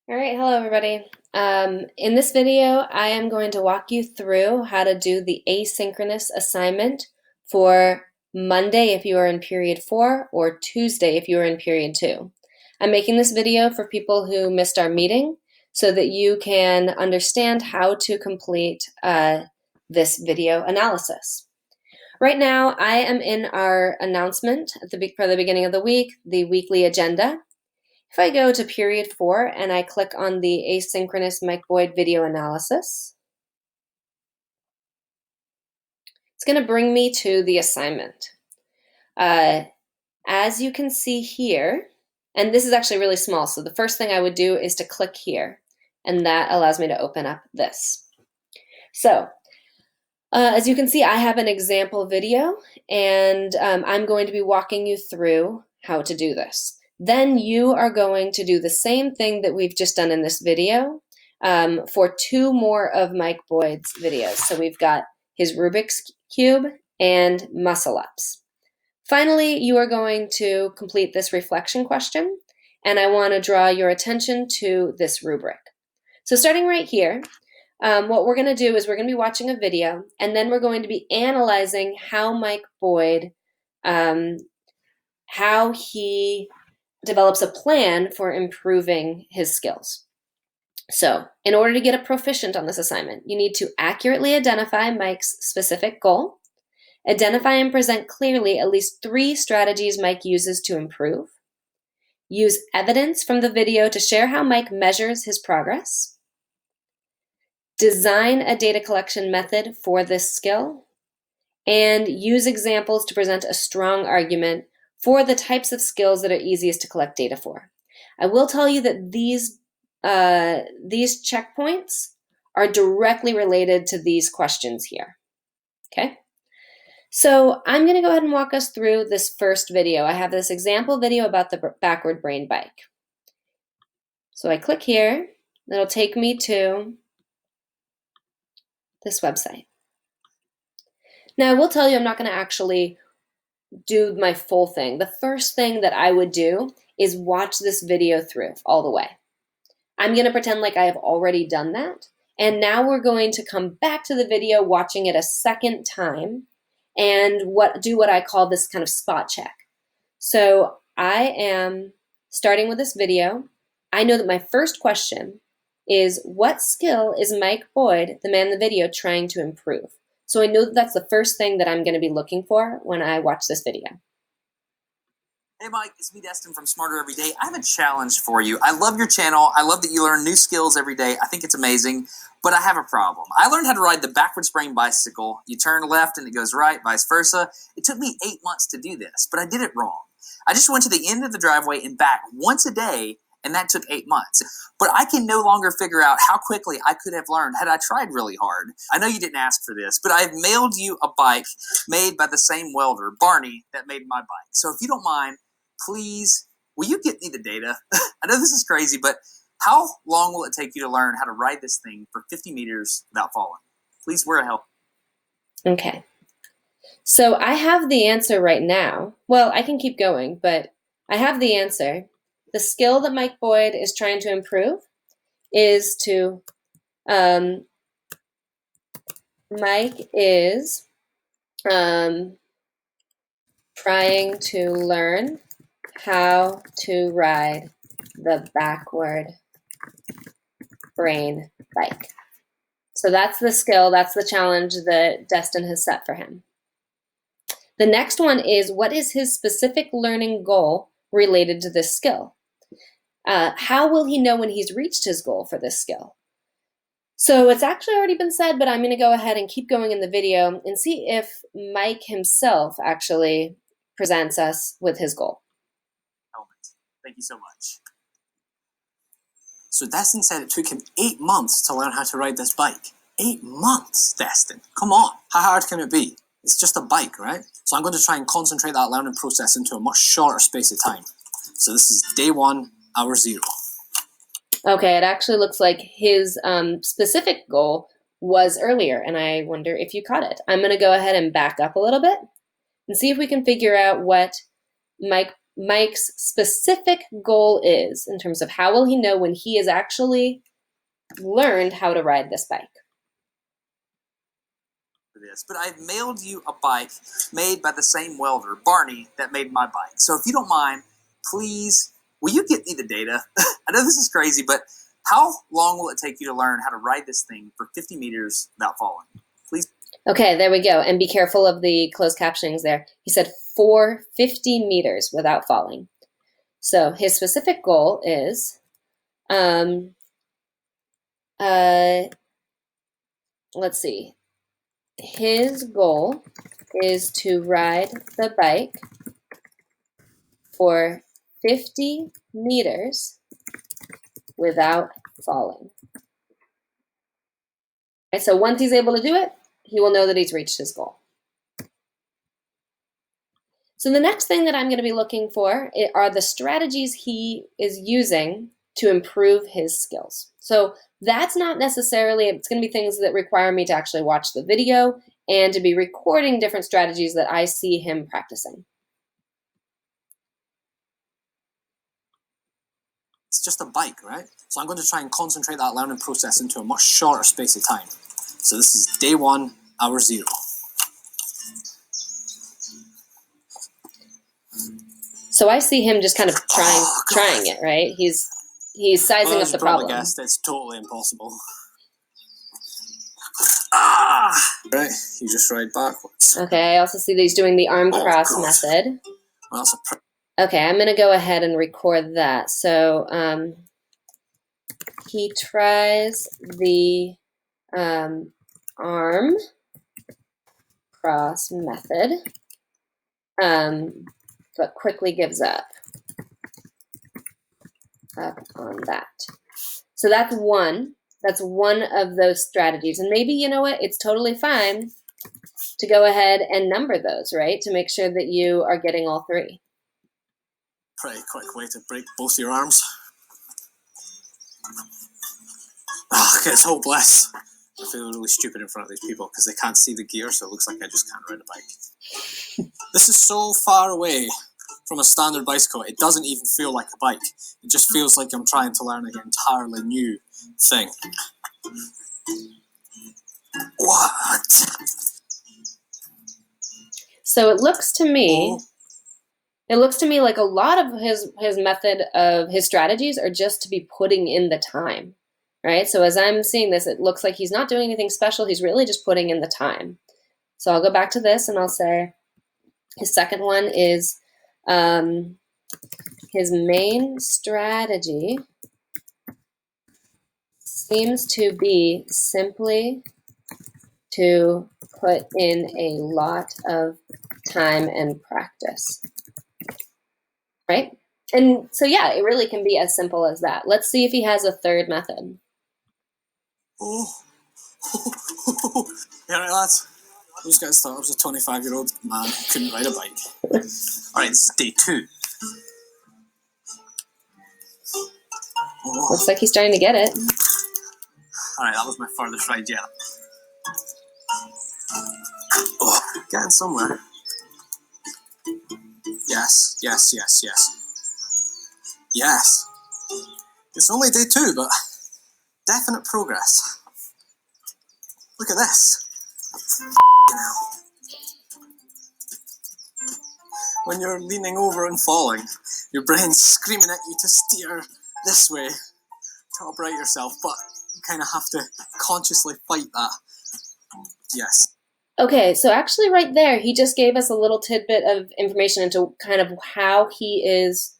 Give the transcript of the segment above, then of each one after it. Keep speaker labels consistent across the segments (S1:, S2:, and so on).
S1: All right, hello everybody. In this video, I am going to walk you through how to do the asynchronous assignment for Monday if you are in period 4 or Tuesday if you are in period 2. I'm making this video for people who missed our meeting so that you can understand how to complete this video analysis. Right now, I am in our announcement for the beginning of the week, the weekly agenda. If I go to period 4 and I click on the asynchronous Mike Boyd video analysis, it's going to bring me to the assignment. As you can see here, and this is actually really small, so the first thing I would do is to click here, and that allows me to open up this. So, as you can see, I have an example video, and I'm going to be walking you through how to do this. Then you are going to do the same thing that we've just done in this video for 2 more of Mike Boyd's videos. So we've got his Rubik's Cube and muscle ups. Finally, you are going to complete this reflection question, and I want to draw your attention to this rubric. So starting right here, what we're going to do is we're going to be watching a video, and then we're going to be analyzing how Mike Boyd, how he develops a plan for improving his skills. So, in order to get a proficient on this assignment, you need to accurately identify Mike's specific goal, identify and present clearly at least 3 strategies Mike uses to improve, use evidence from the video to share how Mike measures his progress, design a data collection method for this skill, and use examples to present a strong argument for the types of skills that are easiest to collect data for. I will tell you that these checkpoints are directly related to these questions here. Okay? So I'm going to go ahead and walk us through this first video. I have this example video about the backward brain bike. So I click here. It'll take me to this website. Now I will tell you I'm not going to actually do my full thing. The first thing that I would do is watch this video through all the way. I'm going to pretend like I have already done that. And now we're going to come back to the video, watching it a second time, and do what I call this kind of spot check. So I am starting with this video. I know that my first question is, what skill is Mike Boyd, the man in the video, trying to improve? So I know that that's the first thing that I'm going to be looking for when I watch this video.
S2: Hey Mike, it's me Destin from Smarter Every Day. I have a challenge for you. I love your channel. I love that you learn new skills every day. I think it's amazing, but I have a problem. I learned how to ride the backwards brain bicycle. You turn left and it goes right, vice versa. It took me 8 months to do this, but I did it wrong. I just went to the end of the driveway and back once a day, and that took 8 months. But I can no longer figure out how quickly I could have learned had I tried really hard. I know you didn't ask for this, but I have mailed you a bike made by the same welder, Barney, that made my bike. So if you don't mind, please, will you get me the data? I know this is crazy, but how long will it take you to learn how to ride this thing for 50 meters without falling? Please, we're a help.
S1: Okay. So I have the answer right now. Well, I can keep going, but I have the answer. The skill that Mike Boyd is trying to improve is to, Mike is trying to learn how to ride the backward brain bike. So that's the skill, that's the challenge that Destin has set for him. The next one is, what is his specific learning goal related to this skill? How will he know when he's reached his goal for this skill? So it's actually already been said, but I'm going to go ahead and keep going in the video and see if Mike himself actually presents us with his goal.
S2: Thank you so much. So Destin said it took him 8 months to learn how to ride this bike. 8 months, Destin. Come on. How hard can it be? It's just a bike, right? So I'm going to try and concentrate that learning process into a much shorter space of time. So this is day 1, hour 0.
S1: Okay, it actually looks like his specific goal was earlier, and I wonder if you caught it. I'm going to go ahead and back up a little bit and see if we can figure out what Mike Mike's specific goal is in terms of how will he know when he has actually learned how to ride this bike.
S2: But I've mailed you a bike made by the same welder, Barney, that made my bike. So if you don't mind, please, will you get me the data? I know this is crazy, but how long will it take you to learn how to ride this thing for 50 meters without falling? Please.
S1: Okay, there we go. And be careful of the closed captionings there. He said for 50 meters without falling. So his specific goal is, let's see. His goal is to ride the bike for 50 meters without falling. Right, so once he's able to do it, he will know that he's reached his goal. So the next thing that I'm going to be looking for are the strategies he is using to improve his skills. So that's not necessarily, it's going to be things that require me to actually watch the video and to be recording different strategies that I see him practicing.
S2: It's just a bike, right? So I'm going to try and concentrate that learning process into a much shorter space of time. So this is day 1, hour 0.
S1: So I see him just kind of trying it, right? He's sizing up the problem.
S2: Guessed it's totally impossible. Right, you just ride backwards.
S1: Okay, I also see that he's doing the arm cross method.
S2: Well, that's
S1: okay, I'm going to go ahead and record that. So he tries the arm cross method, but quickly gives up on that. So that's one. That's one of those strategies. And maybe, you know what, it's totally fine to go ahead and number those, right? To make sure that you are getting all 3.
S2: Pretty quick way to break both your arms. It's hopeless. I feel really stupid in front of these people because they can't see the gear, so it looks like I just can't ride a bike. This is so far away from a standard bicycle, it doesn't even feel like a bike. It just feels like I'm trying to learn an entirely new thing. What?
S1: So it looks to me, like a lot of his method of his strategies are just to be putting in the time, right? So as I'm seeing this, it looks like he's not doing anything special. He's really just putting in the time. So I'll go back to this and I'll say his second one is his main strategy seems to be simply to put in a lot of time and practice, right? And so, yeah, it really can be as simple as that. Let's see if he has a third method.
S2: Yeah, right, lads. I was going to start. I was a 25-year-old man who couldn't ride a bike. All right, this is day 2.
S1: Looks like he's starting to get it.
S2: All right, that was my furthest ride yet. Getting somewhere. Yes. Yes. It's only day 2, but definite progress. Look at this. When you're leaning over and falling, your brain's screaming at you to steer this way to upright yourself, but you kind of have to consciously fight that. Yes.
S1: Okay, so actually right there, he just gave us a little tidbit of information into kind of how he is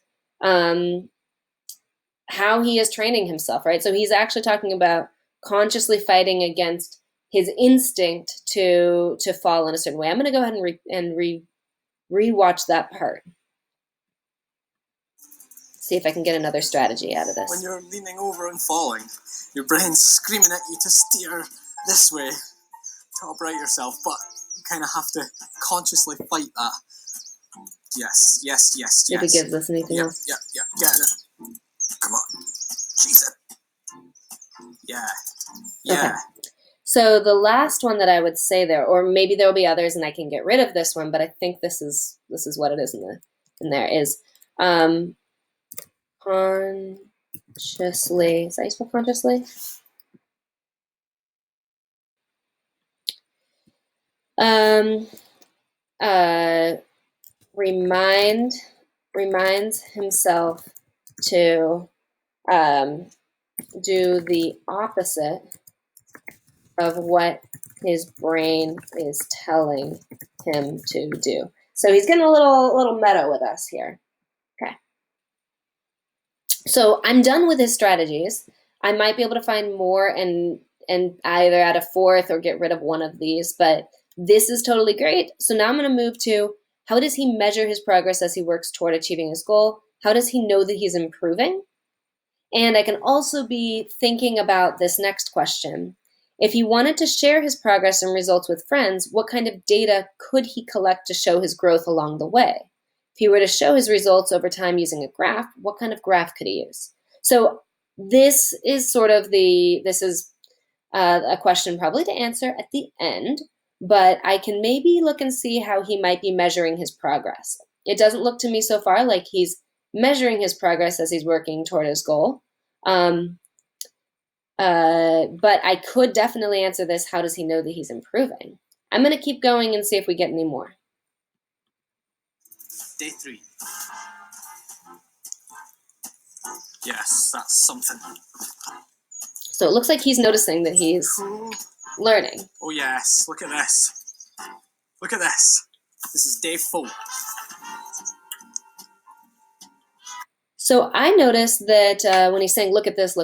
S1: training himself, right? So he's actually talking about consciously fighting against his instinct to fall in a certain way. I'm going to go ahead and rewatch that part. See if I can get another strategy out of this.
S2: When you're leaning over and falling, your brain's screaming at you to steer this way to upright yourself, but you kind of have to consciously fight that. Yes.
S1: If he gives us anything else.
S2: Yeah, getting it. Come on. Jesus. Yeah.
S1: Okay. So the last one that I would say there, or maybe there will be others and I can get rid of this one, but I think this is what it is in there, is Consciously, is that how you spell consciously? Reminds himself to do the opposite of what his brain is telling him to do. So he's getting a little meta with us here. Okay. So I'm done with his strategies. I might be able to find more and either add a fourth or get rid of one of these, but this is totally great. So now I'm going to move to, how does he measure his progress as he works toward achieving his goal? How does he know that he's improving? And I can also be thinking about this next question. If he wanted to share his progress and results with friends, what kind of data could he collect to show his growth along the way? If he were to show his results over time using a graph, what kind of graph could he use? So this is a question probably to answer at the end, but I can maybe look and see how he might be measuring his progress. It doesn't look to me so far like he's measuring his progress as he's working toward his goal. But I could definitely answer this, how does he know that he's improving? I'm going to keep going and see if we get any more.
S2: Day 3. Yes, that's something.
S1: So it looks like he's noticing that he's learning.
S2: Oh yes, look at this. Look at this. This is day 4.
S1: So I noticed that when he's saying, look at this,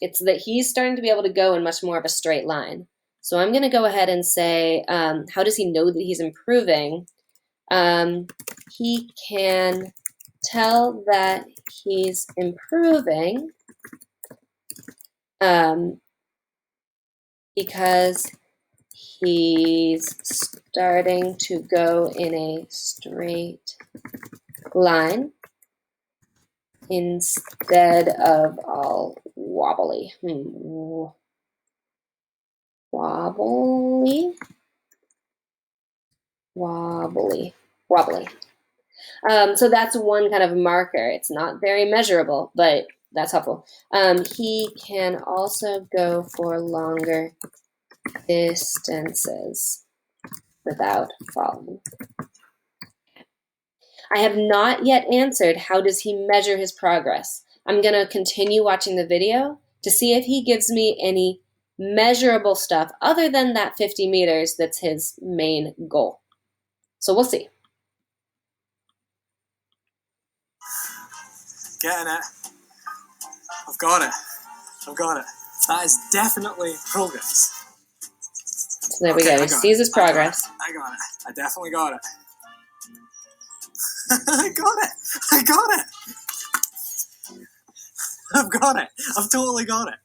S1: it's that he's starting to be able to go in much more of a straight line. So I'm going to go ahead and say, how does he know that he's improving? He can tell that he's improving because he's starting to go in a straight line instead of all wobbly. Wobbly. So that's one kind of marker. It's not very measurable, but that's helpful. He can also go for longer distances without falling. I have not yet answered, how does he measure his progress? I'm going to continue watching the video to see if he gives me any measurable stuff other than that 50 meters that's his main goal. So we'll see.
S2: Getting it. I've got it. That is definitely progress.
S1: So there we go. He sees his progress.
S2: I got it. I definitely got it. I got it. I've got it. I've totally got it.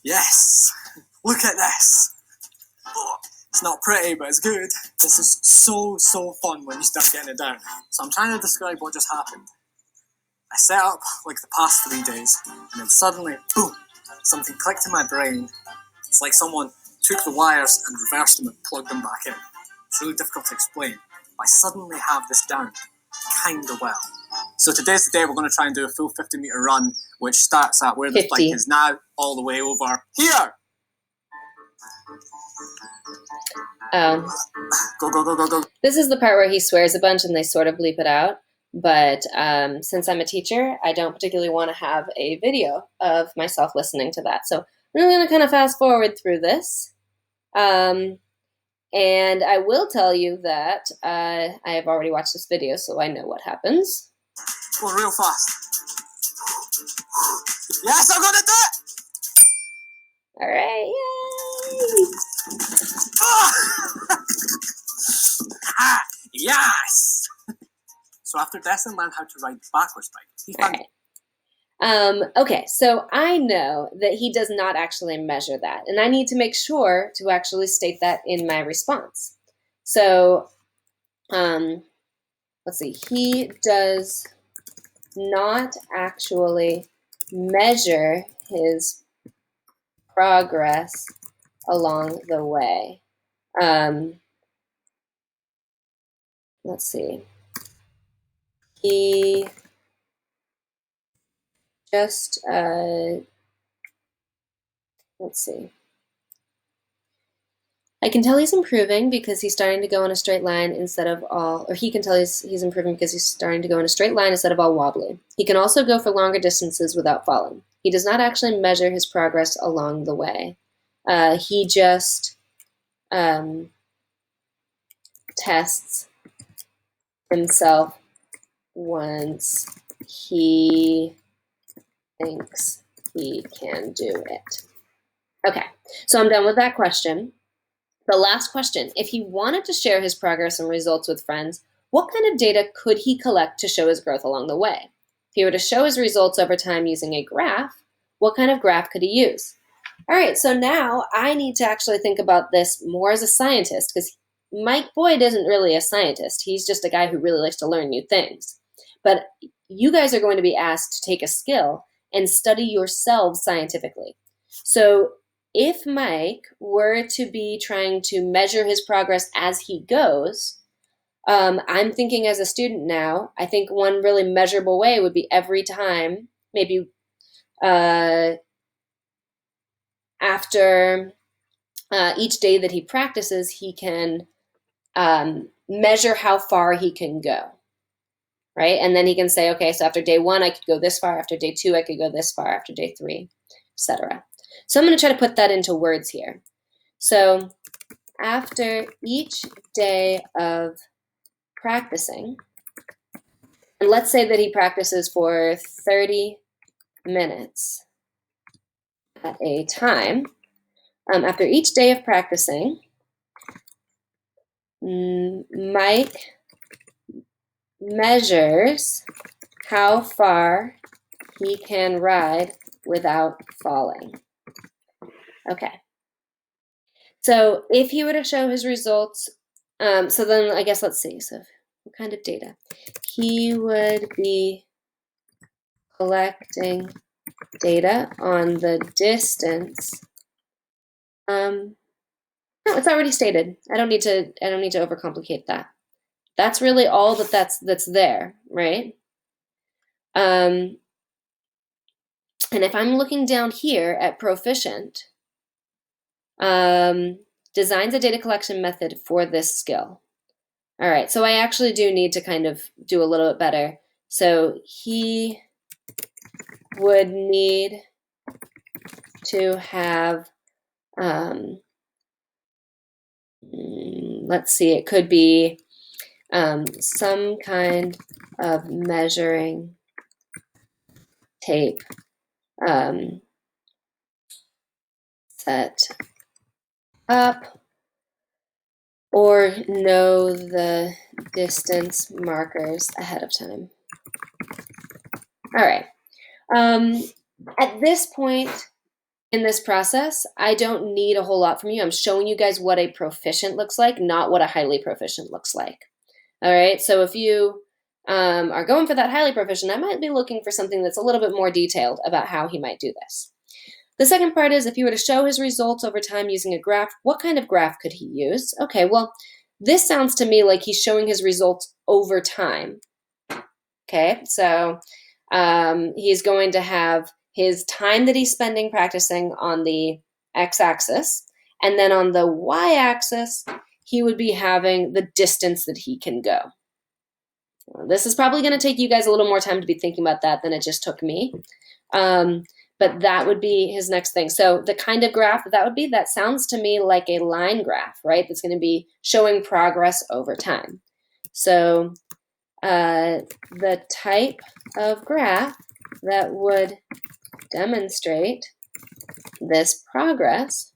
S2: Yes. Look at this. Oh, it's not pretty, but it's good. This is so fun when you start getting it down. So I'm trying to describe what just happened. I set up like the past 3 days, and then suddenly, boom, something clicked in my brain. It's like someone took the wires and reversed them and plugged them back in. It's really difficult to explain. But I suddenly have this down kind of well. So today's the day we're going to try and do a full 50-meter run, which starts at where the
S1: 50.
S2: bike is now, all the way over here. Go.
S1: This is the part where he swears a bunch and they sort of bleep it out. But since I'm a teacher, I don't particularly want to have a video of myself listening to that. So I'm really going to kind of fast forward through this. And I will tell you that I have already watched this video, so I know what happens.
S2: Going real fast. Yes, I'm going to do it!
S1: All right, yay!
S2: Yes! So after Destin learned how to ride the backwards bike, he found
S1: Okay, so I know that he does not actually measure that, and I need to make sure to actually state that in my response. So, let's see, he does not actually measure his progress along the way. let's see. He just, let's see. I can tell he's improving because he's starting to go in a straight line instead of all, or he can tell he's improving because he's starting to go in a straight line instead of all wobbly. He can also go for longer distances without falling. He does not actually measure his progress along the way. He just tests himself once he thinks he can do it. Okay, so I'm done with that question. The last question, if he wanted to share his progress and results with friends, what kind of data could he collect to show his growth along the way? If he were to show his results over time using a graph, what kind of graph could he use? All right, so now I need to actually think about this more as a scientist, because Mike Boyd isn't really a scientist. He's just a guy who really likes to learn new things. But you guys are going to be asked to take a skill and study yourselves scientifically. So if Mike were to be trying to measure his progress as he goes, I'm thinking as a student now, I think one really measurable way would be every time, maybe after each day that he practices, he can measure how far he can go, right? And then he can say, okay, so after day 1, I could go this far. After day 2, I could go this far. After day 3, etc. So I'm going to try to put that into words here. So after each day of practicing, and let's say that he practices for 30 minutes at a time, after each day of practicing, Mike measures how far he can ride without falling. Okay. So if he were to show his results, so then I guess let's see. So what kind of data? He would be collecting data on the distance. No, it's already stated. I don't need to overcomplicate that. That's really all that's there, right? And if I'm looking down here at proficient, designs a data collection method for this skill. All right, so I actually do need to kind of do a little bit better. So he would need to have, let's see, it could be some kind of measuring tape set up, or know the distance markers ahead of time. All right. At this point in this process, I don't need a whole lot from you. I'm showing you guys what a proficient looks like, not what a highly proficient looks like. All right. So if you are going for that highly proficient, I might be looking for something that's a little bit more detailed about how he might do this. The second part is if you were to show his results over time using a graph, what kind of graph could he use? Okay, well, this sounds to me like he's showing his results over time. Okay, so he's going to have his time that he's spending practicing on the x-axis, and then on the y-axis, he would be having the distance that he can go. This is probably going to take you guys a little more time to be thinking about that than it just took me. But that would be his next thing. So the kind of graph that would be, that sounds to me like a line graph, right? That's going to be showing progress over time. So the type of graph that would demonstrate this progress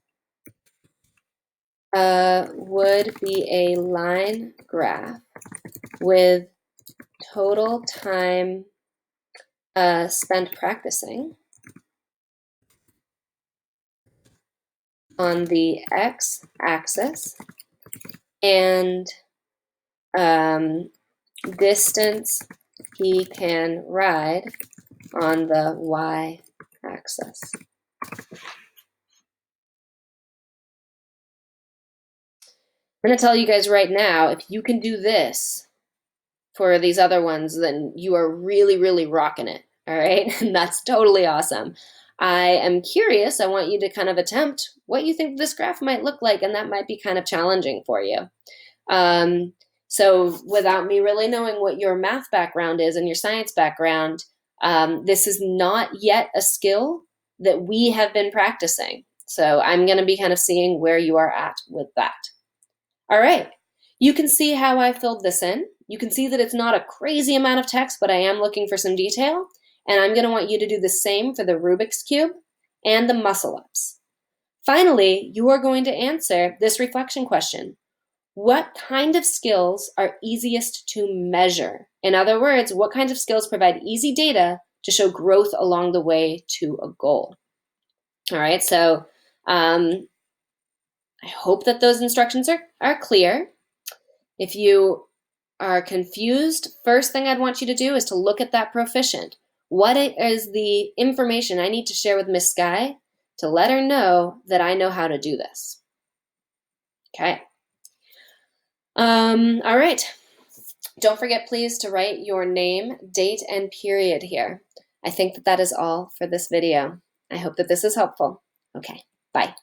S1: would be a line graph with total time spent practicing on the x-axis and distance he can ride on the y-axis. I'm going to tell you guys right now, if you can do this, for these other ones, then you are really, really rocking it. All right, and that's totally awesome. I am curious. I want you to kind of attempt what you think this graph might look like, and that might be kind of challenging for you. So without me really knowing what your math background is and your science background, this is not yet a skill that we have been practicing. So I'm going to be kind of seeing where you are at with that. All right. You can see how I filled this in. You can see that it's not a crazy amount of text, but I am looking for some detail. And I'm going to want you to do the same for the Rubik's Cube and the muscle-ups. Finally, you are going to answer this reflection question. What kind of skills are easiest to measure? In other words, what kinds of skills provide easy data to show growth along the way to a goal? All right, so I hope that those instructions are clear. If you are confused, first thing I'd want you to do is to look at that proficient. What is the information I need to share with Miss Sky to let her know that I know how to do this? Okay. All right. Don't forget, please, to write your name, date, and period here. I think that is all for this video. I hope that this is helpful. Okay, bye.